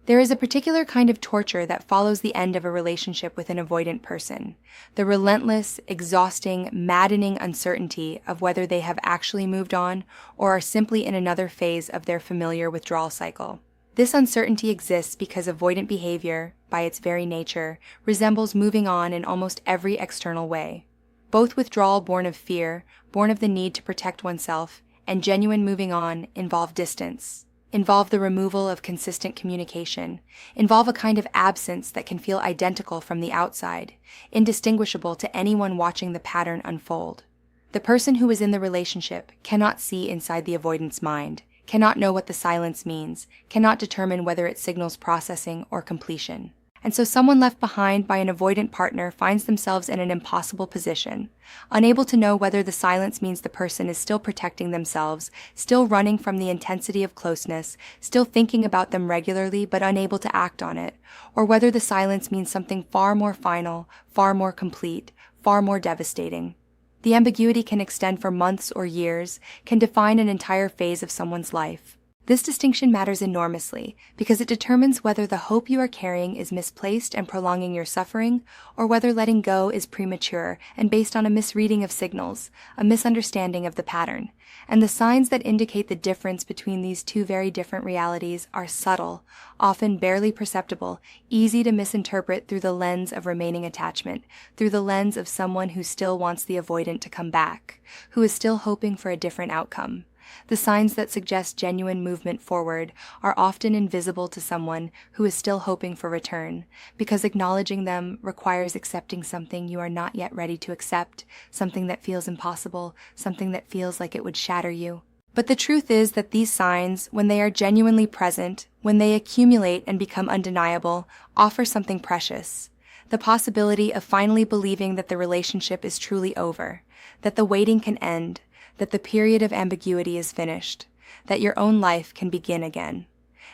There is a particular kind of torture that follows the end of a relationship with an avoidant person, the relentless, exhausting, maddening uncertainty of whether they have actually moved on or are simply in another phase of their familiar withdrawal cycle. This uncertainty exists because avoidant behavior, by its very nature, resembles moving on in almost every external way. Both withdrawal born of fear, born of the need to protect oneself, and genuine moving on involve distance, involve the removal of consistent communication, involve a kind of absence that can feel identical from the outside, indistinguishable to anyone watching the pattern unfold. The person who is in the relationship cannot see inside the avoidant's mind, cannot know what the silence means, cannot determine whether it signals processing or completion. And so someone left behind by an avoidant partner finds themselves in an impossible position, unable to know whether the silence means the person is still protecting themselves, still running from the intensity of closeness, still thinking about them regularly but unable to act on it, or whether the silence means something far more final, far more complete, far more devastating. The ambiguity can extend for months or years, can define an entire phase of someone's life. This distinction matters enormously because it determines whether the hope you are carrying is misplaced and prolonging your suffering, or whether letting go is premature and based on a misreading of signals, a misunderstanding of the pattern. And the signs that indicate the difference between these two very different realities are subtle, often barely perceptible, easy to misinterpret through the lens of remaining attachment, through the lens of someone who still wants the avoidant to come back, who is still hoping for a different outcome. The signs that suggest genuine movement forward are often invisible to someone who is still hoping for return, because acknowledging them requires accepting something you are not yet ready to accept, something that feels impossible, something that feels like it would shatter you. But the truth is that these signs, when they are genuinely present, when they accumulate and become undeniable, offer something precious. The possibility of finally believing that the relationship is truly over, that the waiting can end, that the period of ambiguity is finished, that your own life can begin again.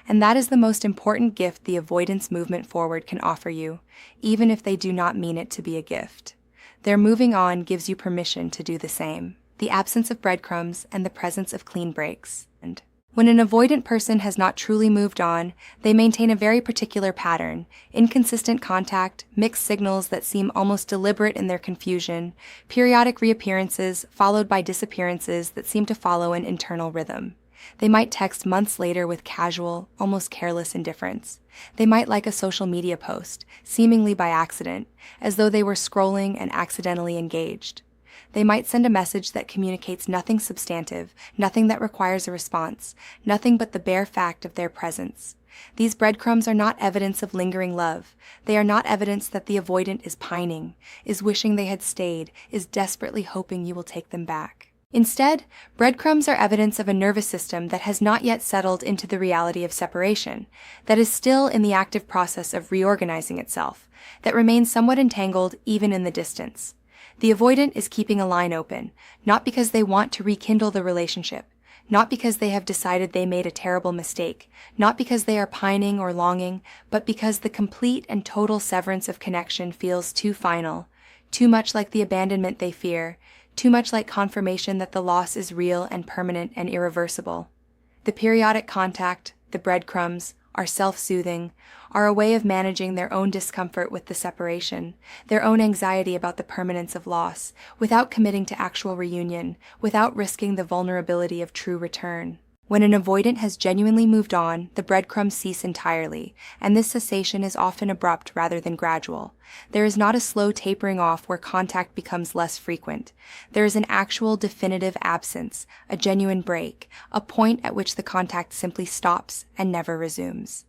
And that is the most important gift the avoidance movement forward can offer you, even if they do not mean it to be a gift. Their moving on gives you permission to do the same. The absence of breadcrumbs and the presence of clean breaks. And when an avoidant person has not truly moved on, they maintain a very particular pattern: inconsistent contact, mixed signals that seem almost deliberate in their confusion, periodic reappearances followed by disappearances that seem to follow an internal rhythm. They might text months later with casual, almost careless indifference. They might like a social media post, seemingly by accident, as though they were scrolling and accidentally engaged. They might send a message that communicates nothing substantive, nothing that requires a response, nothing but the bare fact of their presence. These breadcrumbs are not evidence of lingering love. They are not evidence that the avoidant is pining, is wishing they had stayed, is desperately hoping you will take them back. Instead, breadcrumbs are evidence of a nervous system that has not yet settled into the reality of separation, that is still in the active process of reorganizing itself, that remains somewhat entangled even in the distance. The avoidant is keeping a line open, not because they want to rekindle the relationship, not because they have decided they made a terrible mistake, not because they are pining or longing, but because the complete and total severance of connection feels too final, too much like the abandonment they fear, too much like confirmation that the loss is real and permanent and irreversible. The periodic contact, the breadcrumbs, are self-soothing, are a way of managing their own discomfort with the separation, their own anxiety about the permanence of loss, without committing to actual reunion, without risking the vulnerability of true return. When an avoidant has genuinely moved on, the breadcrumbs cease entirely, and this cessation is often abrupt rather than gradual. There is not a slow tapering off where contact becomes less frequent. There is an actual definitive absence, a genuine break, a point at which the contact simply stops and never resumes.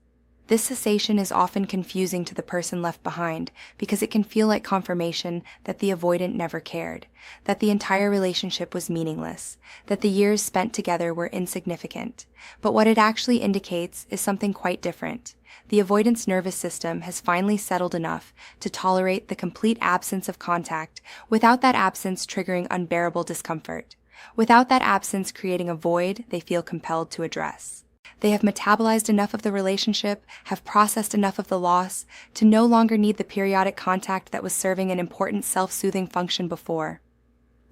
This cessation is often confusing to the person left behind because it can feel like confirmation that the avoidant never cared, that the entire relationship was meaningless, that the years spent together were insignificant. But what it actually indicates is something quite different. The avoidant's nervous system has finally settled enough to tolerate the complete absence of contact without that absence triggering unbearable discomfort, without that absence creating a void they feel compelled to address. They have metabolized enough of the relationship, have processed enough of the loss, to no longer need the periodic contact that was serving an important self-soothing function before.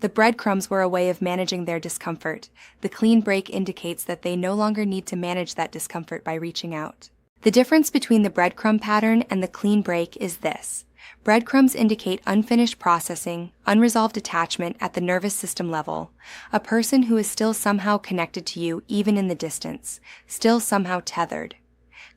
The breadcrumbs were a way of managing their discomfort. The clean break indicates that they no longer need to manage that discomfort by reaching out. The difference between the breadcrumb pattern and the clean break is this. Breadcrumbs indicate unfinished processing, unresolved attachment at the nervous system level, a person who is still somehow connected to you even in the distance, still somehow tethered.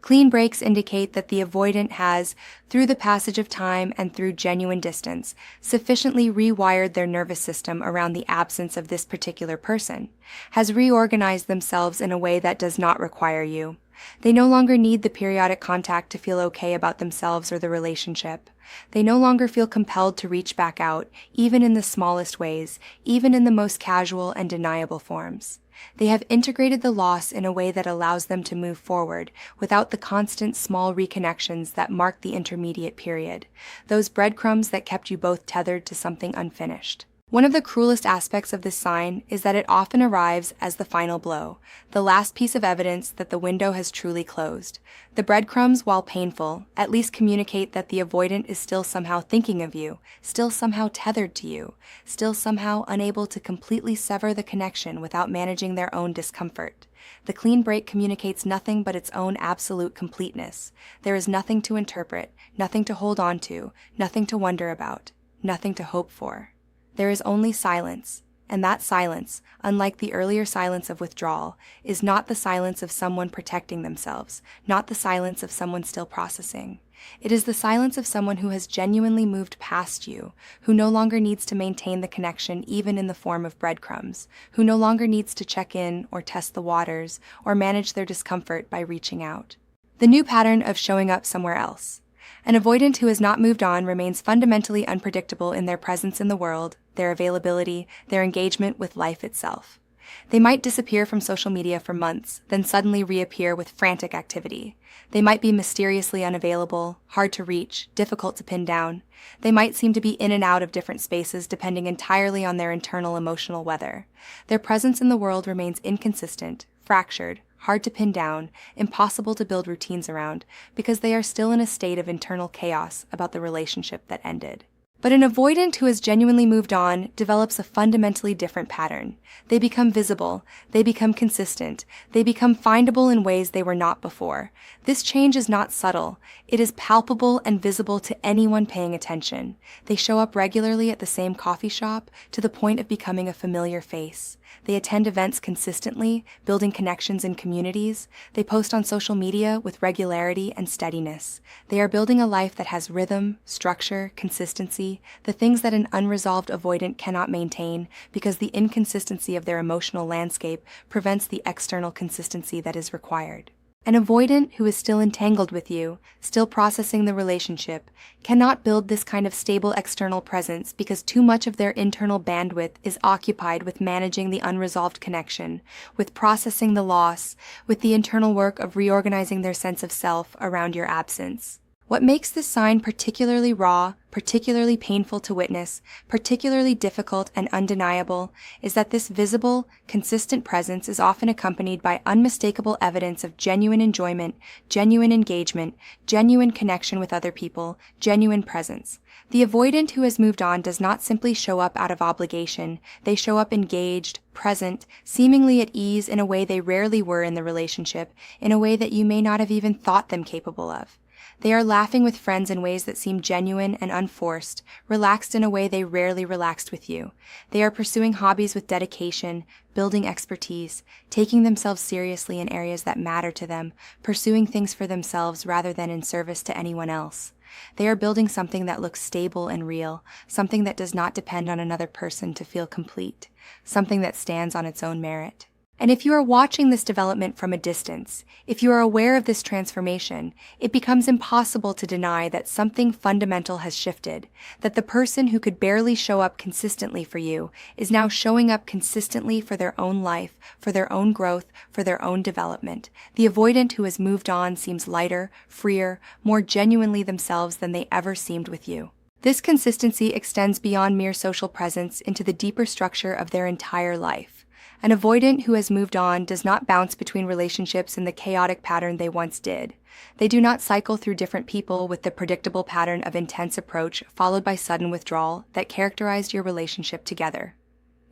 Clean breaks indicate that the avoidant has, through the passage of time and through genuine distance, sufficiently rewired their nervous system around the absence of this particular person, has reorganized themselves in a way that does not require you. They no longer need the periodic contact to feel okay about themselves or the relationship. They no longer feel compelled to reach back out, even in the smallest ways, even in the most casual and deniable forms. They have integrated the loss in a way that allows them to move forward without the constant small reconnections that mark the intermediate period, those breadcrumbs that kept you both tethered to something unfinished. One of the cruelest aspects of this sign is that it often arrives as the final blow, the last piece of evidence that the window has truly closed. The breadcrumbs, while painful, at least communicate that the avoidant is still somehow thinking of you, still somehow tethered to you, still somehow unable to completely sever the connection without managing their own discomfort. The clean break communicates nothing but its own absolute completeness. There is nothing to interpret, nothing to hold on to, nothing to wonder about, nothing to hope for. There is only silence, and that silence, unlike the earlier silence of withdrawal, is not the silence of someone protecting themselves, not the silence of someone still processing. It is the silence of someone who has genuinely moved past you, who no longer needs to maintain the connection even in the form of breadcrumbs, who no longer needs to check in or test the waters or manage their discomfort by reaching out. The new pattern of showing up somewhere else. An avoidant who has not moved on remains fundamentally unpredictable in their presence in the world, their availability, their engagement with life itself. They might disappear from social media for months, then suddenly reappear with frantic activity. They might be mysteriously unavailable, hard to reach, difficult to pin down. They might seem to be in and out of different spaces depending entirely on their internal emotional weather. Their presence in the world remains inconsistent, fractured, hard to pin down, impossible to build routines around, because they are still in a state of internal chaos about the relationship that ended. But an avoidant who has genuinely moved on develops a fundamentally different pattern. They become visible, they become consistent, they become findable in ways they were not before. This change is not subtle, it is palpable and visible to anyone paying attention. They show up regularly at the same coffee shop to the point of becoming a familiar face. They attend events consistently, building connections in communities. They post on social media with regularity and steadiness. They are building a life that has rhythm, structure, consistency, the things that an unresolved avoidant cannot maintain because the inconsistency of their emotional landscape prevents the external consistency that is required. An avoidant who is still entangled with you, still processing the relationship, cannot build this kind of stable external presence because too much of their internal bandwidth is occupied with managing the unresolved connection, with processing the loss, with the internal work of reorganizing their sense of self around your absence. What makes this sign particularly raw, particularly painful to witness, particularly difficult and undeniable, is that this visible, consistent presence is often accompanied by unmistakable evidence of genuine enjoyment, genuine engagement, genuine connection with other people, genuine presence. The avoidant who has moved on does not simply show up out of obligation. They show up engaged, present, seemingly at ease in a way they rarely were in the relationship, in a way that you may not have even thought them capable of. They are laughing with friends in ways that seem genuine and unforced, relaxed in a way they rarely relaxed with you. They are pursuing hobbies with dedication, building expertise, taking themselves seriously in areas that matter to them, pursuing things for themselves rather than in service to anyone else. They are building something that looks stable and real, something that does not depend on another person to feel complete, something that stands on its own merit. And if you are watching this development from a distance, if you are aware of this transformation, it becomes impossible to deny that something fundamental has shifted, that the person who could barely show up consistently for you is now showing up consistently for their own life, for their own growth, for their own development. The avoidant who has moved on seems lighter, freer, more genuinely themselves than they ever seemed with you. This consistency extends beyond mere social presence into the deeper structure of their entire life. An avoidant who has moved on does not bounce between relationships in the chaotic pattern they once did. They do not cycle through different people with the predictable pattern of intense approach followed by sudden withdrawal that characterized your relationship together.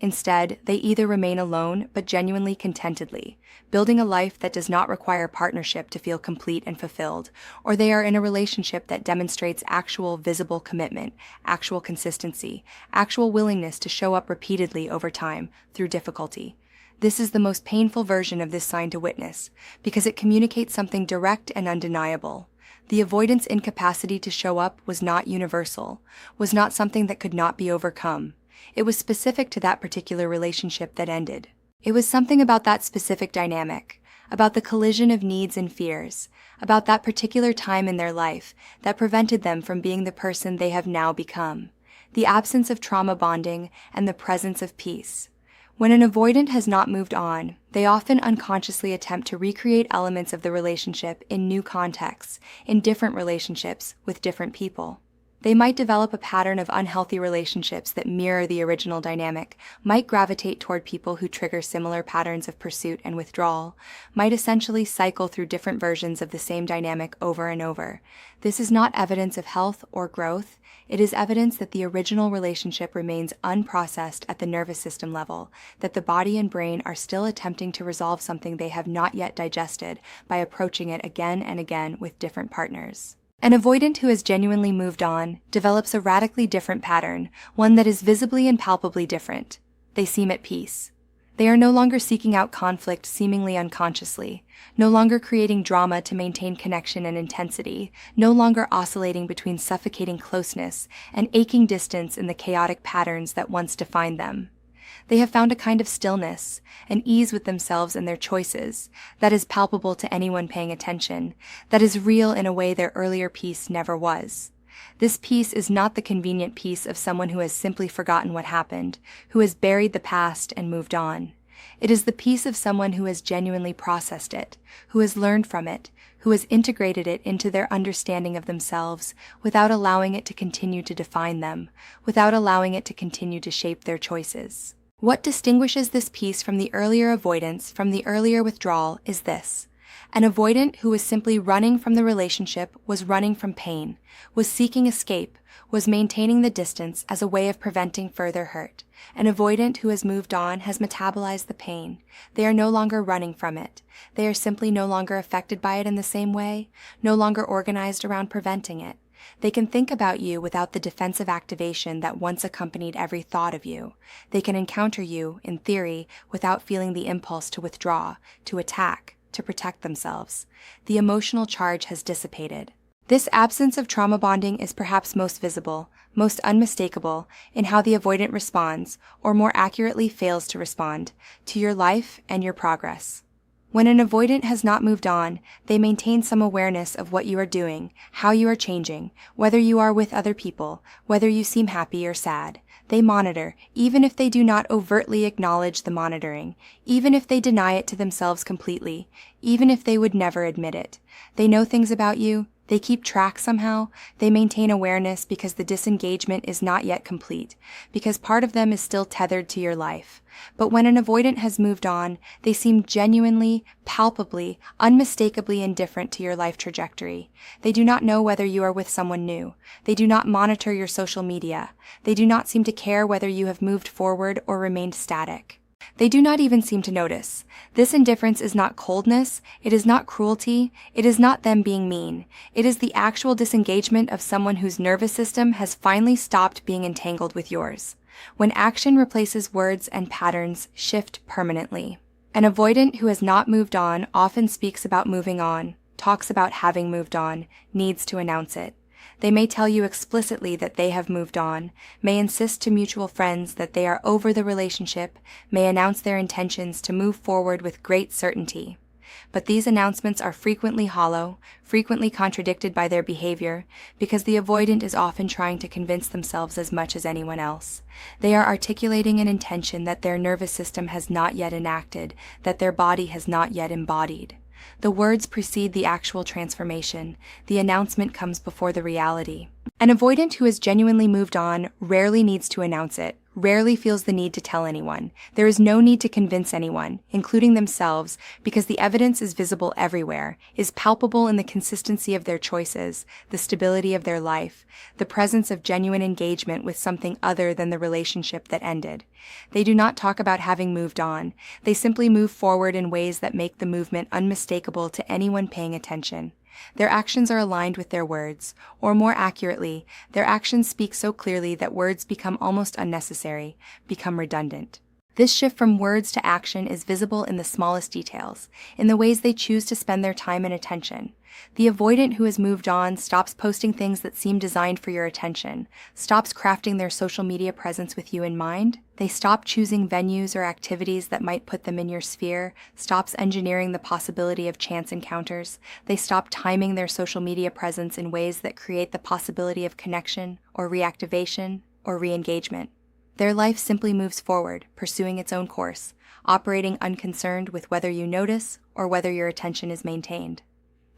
Instead, they either remain alone but genuinely contentedly, building a life that does not require partnership to feel complete and fulfilled, or they are in a relationship that demonstrates actual visible commitment, actual consistency, actual willingness to show up repeatedly over time through difficulty. This is the most painful version of this sign to witness, because it communicates something direct and undeniable. The avoidant's incapacity to show up was not universal, was not something that could not be overcome. It was specific to that particular relationship that ended. It was something about that specific dynamic, about the collision of needs and fears, about that particular time in their life that prevented them from being the person they have now become, the absence of trauma bonding and the presence of peace. When an avoidant has not moved on, they often unconsciously attempt to recreate elements of the relationship in new contexts, in different relationships, with different people. They might develop a pattern of unhealthy relationships that mirror the original dynamic, might gravitate toward people who trigger similar patterns of pursuit and withdrawal, might essentially cycle through different versions of the same dynamic over and over. This is not evidence of health or growth. It is evidence that the original relationship remains unprocessed at the nervous system level, that the body and brain are still attempting to resolve something they have not yet digested by approaching it again and again with different partners. An avoidant who has genuinely moved on develops a radically different pattern, one that is visibly and palpably different. They seem at peace. They are no longer seeking out conflict seemingly unconsciously, no longer creating drama to maintain connection and intensity, no longer oscillating between suffocating closeness and aching distance in the chaotic patterns that once defined them. They have found a kind of stillness, an ease with themselves and their choices, that is palpable to anyone paying attention, that is real in a way their earlier peace never was. This peace is not the convenient peace of someone who has simply forgotten what happened, who has buried the past and moved on. It is the peace of someone who has genuinely processed it, who has learned from it, who has integrated it into their understanding of themselves without allowing it to continue to define them, without allowing it to continue to shape their choices. What distinguishes this peace from the earlier avoidance, from the earlier withdrawal, is this. An avoidant who was simply running from the relationship was running from pain, was seeking escape, was maintaining the distance as a way of preventing further hurt. An avoidant who has moved on has metabolized the pain. They are no longer running from it. They are simply no longer affected by it in the same way, no longer organized around preventing it. They can think about you without the defensive activation that once accompanied every thought of you. They can encounter you, in theory, without feeling the impulse to withdraw, to attack, to protect themselves. The emotional charge has dissipated. This absence of trauma bonding is perhaps most visible, most unmistakable, in how the avoidant responds, or more accurately fails to respond, to your life and your progress. When an avoidant has not moved on, they maintain some awareness of what you are doing, how you are changing, whether you are with other people, whether you seem happy or sad. They monitor, even if they do not overtly acknowledge the monitoring, even if they deny it to themselves completely, even if they would never admit it. They know things about you. They keep track somehow. They maintain awareness because the disengagement is not yet complete, because part of them is still tethered to your life. But when an avoidant has moved on, they seem genuinely, palpably, unmistakably indifferent to your life trajectory. They do not know whether you are with someone new. They do not monitor your social media. They do not seem to care whether you have moved forward or remained static. They do not even seem to notice. This indifference is not coldness, it is not cruelty, it is not them being mean. It is the actual disengagement of someone whose nervous system has finally stopped being entangled with yours. When action replaces words and patterns shift permanently. An avoidant who has not moved on often speaks about moving on, talks about having moved on, needs to announce it. They may tell you explicitly that they have moved on, may insist to mutual friends that they are over the relationship, may announce their intentions to move forward with great certainty. But these announcements are frequently hollow, frequently contradicted by their behavior, because the avoidant is often trying to convince themselves as much as anyone else. They are articulating an intention that their nervous system has not yet enacted, that their body has not yet embodied. The words precede the actual transformation. The announcement comes before the reality. An avoidant who has genuinely moved on rarely needs to announce it, rarely feels the need to tell anyone. There is no need to convince anyone, including themselves, because the evidence is visible everywhere, is palpable in the consistency of their choices, the stability of their life, the presence of genuine engagement with something other than the relationship that ended. They do not talk about having moved on. They simply move forward in ways that make the movement unmistakable to anyone paying attention. Their actions are aligned with their words, or more accurately, their actions speak so clearly that words become almost unnecessary, become redundant. This shift from words to action is visible in the smallest details, in the ways they choose to spend their time and attention. The avoidant who has moved on stops posting things that seem designed for your attention, stops crafting their social media presence with you in mind. They stop choosing venues or activities that might put them in your sphere, stops engineering the possibility of chance encounters. They stop timing their social media presence in ways that create the possibility of connection or reactivation or re-engagement. Their life simply moves forward, pursuing its own course, operating unconcerned with whether you notice or whether your attention is maintained.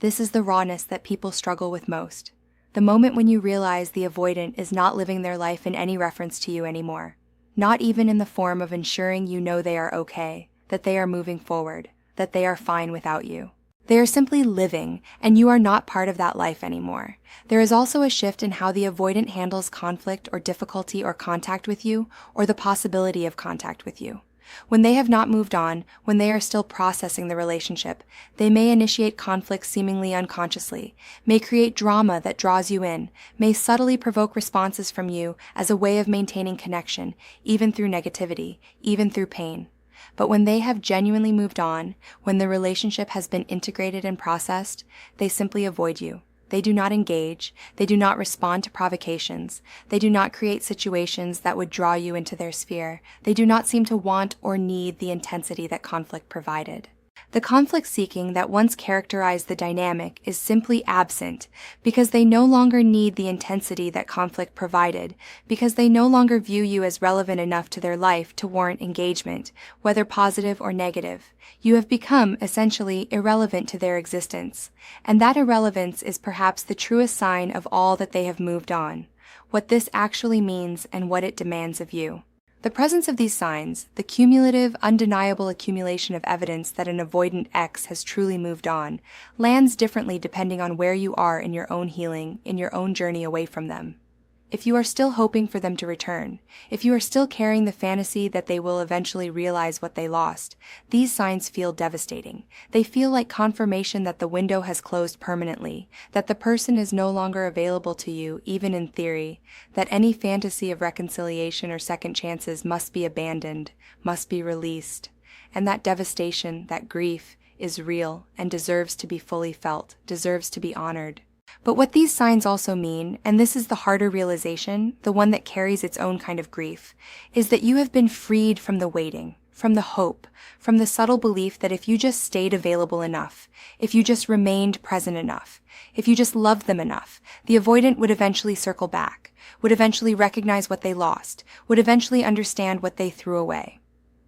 This is the rawness that people struggle with most. The moment when you realize the avoidant is not living their life in any reference to you anymore, not even in the form of ensuring you know they are okay, that they are moving forward, that they are fine without you. They are simply living, and you are not part of that life anymore. There is also a shift in how the avoidant handles conflict or difficulty or contact with you, or the possibility of contact with you. When they have not moved on, when they are still processing the relationship, they may initiate conflict seemingly unconsciously, may create drama that draws you in, may subtly provoke responses from you as a way of maintaining connection, even through negativity, even through pain. But when they have genuinely moved on, when the relationship has been integrated and processed, they simply avoid you. They do not engage. They do not respond to provocations. They do not create situations that would draw you into their sphere. They do not seem to want or need the intensity that conflict provided. The conflict seeking that once characterized the dynamic is simply absent because they no longer need the intensity that conflict provided, because they no longer view you as relevant enough to their life to warrant engagement, whether positive or negative. You have become, essentially, irrelevant to their existence, and that irrelevance is perhaps the truest sign of all that they have moved on, what this actually means and what it demands of you. The presence of these signs, the cumulative, undeniable accumulation of evidence that an avoidant X has truly moved on, lands differently depending on where you are in your own healing, in your own journey away from them. If you are still hoping for them to return, if you are still carrying the fantasy that they will eventually realize what they lost, these signs feel devastating. They feel like confirmation that the window has closed permanently, that the person is no longer available to you, even in theory, that any fantasy of reconciliation or second chances must be abandoned, must be released, and that devastation, that grief, is real and deserves to be fully felt, deserves to be honored. But what these signs also mean, and this is the harder realization, the one that carries its own kind of grief, is that you have been freed from the waiting, from the hope, from the subtle belief that if you just stayed available enough, if you just remained present enough, if you just loved them enough, the avoidant would eventually circle back, would eventually recognize what they lost, would eventually understand what they threw away.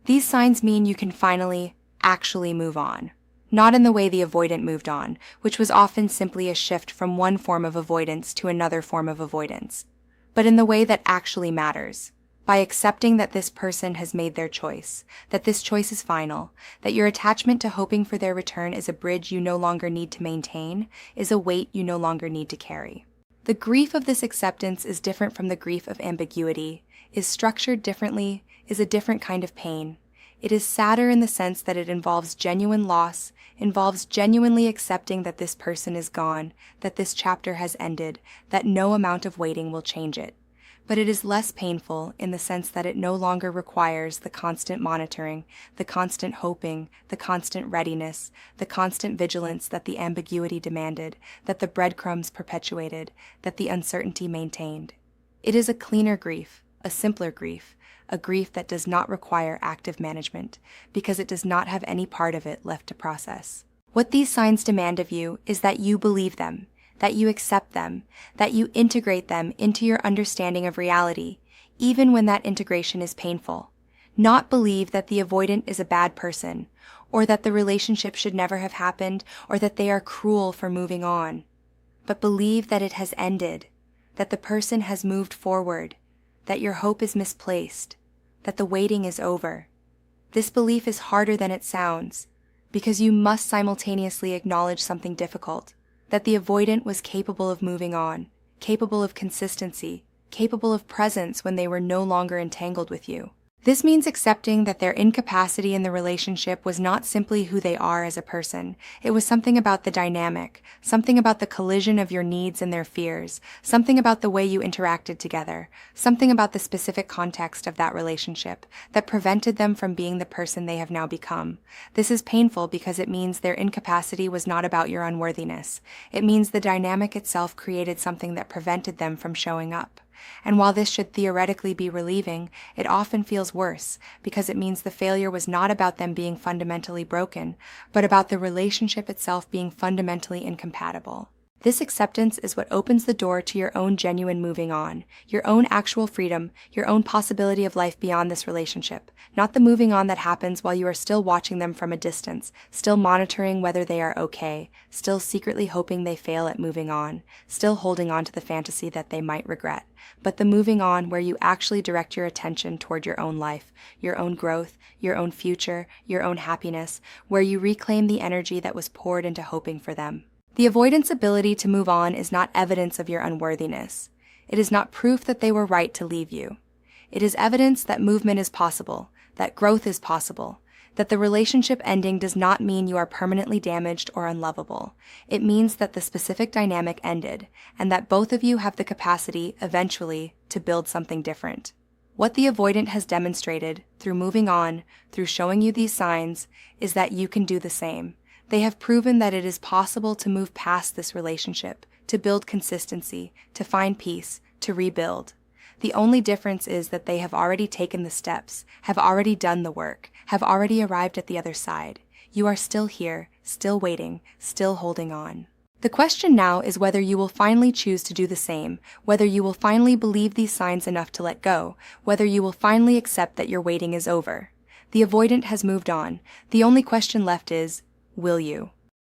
These signs mean you can finally, actually move on. Not in the way the avoidant moved on, which was often simply a shift from one form of avoidance to another form of avoidance, but in the way that actually matters, by accepting that this person has made their choice, that this choice is final, that your attachment to hoping for their return is a bridge you no longer need to maintain, is a weight you no longer need to carry. The grief of this acceptance is different from the grief of ambiguity, is structured differently, is a different kind of pain. It is sadder in the sense that it involves genuine loss, involves genuinely accepting that this person is gone, that this chapter has ended, that no amount of waiting will change it. But it is less painful in the sense that it no longer requires the constant monitoring, the constant hoping, the constant readiness, the constant vigilance that the ambiguity demanded, that the breadcrumbs perpetuated, that the uncertainty maintained. It is a cleaner grief, a simpler grief, a grief that does not require active management, because it does not have any part of it left to process. What these signs demand of you is that you believe them, that you accept them, that you integrate them into your understanding of reality, even when that integration is painful. Not believe that the avoidant is a bad person, or that the relationship should never have happened, or that they are cruel for moving on. But believe that it has ended, that the person has moved forward, that your hope is misplaced, that the waiting is over. This belief is harder than it sounds, because you must simultaneously acknowledge something difficult, that the avoidant was capable of moving on, capable of consistency, capable of presence when they were no longer entangled with you. This means accepting that their incapacity in the relationship was not simply who they are as a person. It was something about the dynamic, something about the collision of your needs and their fears, something about the way you interacted together, something about the specific context of that relationship that prevented them from being the person they have now become. This is painful because it means their incapacity was not about your unworthiness. It means the dynamic itself created something that prevented them from showing up. And while this should theoretically be relieving, it often feels worse because it means the failure was not about them being fundamentally broken, but about the relationship itself being fundamentally incompatible. This acceptance is what opens the door to your own genuine moving on, your own actual freedom, your own possibility of life beyond this relationship, not the moving on that happens while you are still watching them from a distance, still monitoring whether they are okay, still secretly hoping they fail at moving on, still holding on to the fantasy that they might regret, but the moving on where you actually direct your attention toward your own life, your own growth, your own future, your own happiness, where you reclaim the energy that was poured into hoping for them. The avoidant's ability to move on is not evidence of your unworthiness. It is not proof that they were right to leave you. It is evidence that movement is possible, that growth is possible, that the relationship ending does not mean you are permanently damaged or unlovable. It means that the specific dynamic ended, and that both of you have the capacity, eventually, to build something different. What the avoidant has demonstrated, through moving on, through showing you these signs, is that you can do the same. They have proven that it is possible to move past this relationship, to build consistency, to find peace, to rebuild. The only difference is that they have already taken the steps, have already done the work, have already arrived at the other side. You are still here, still waiting, still holding on. The question now is whether you will finally choose to do the same, whether you will finally believe these signs enough to let go, whether you will finally accept that your waiting is over. The avoidant has moved on. The only question left is, will you?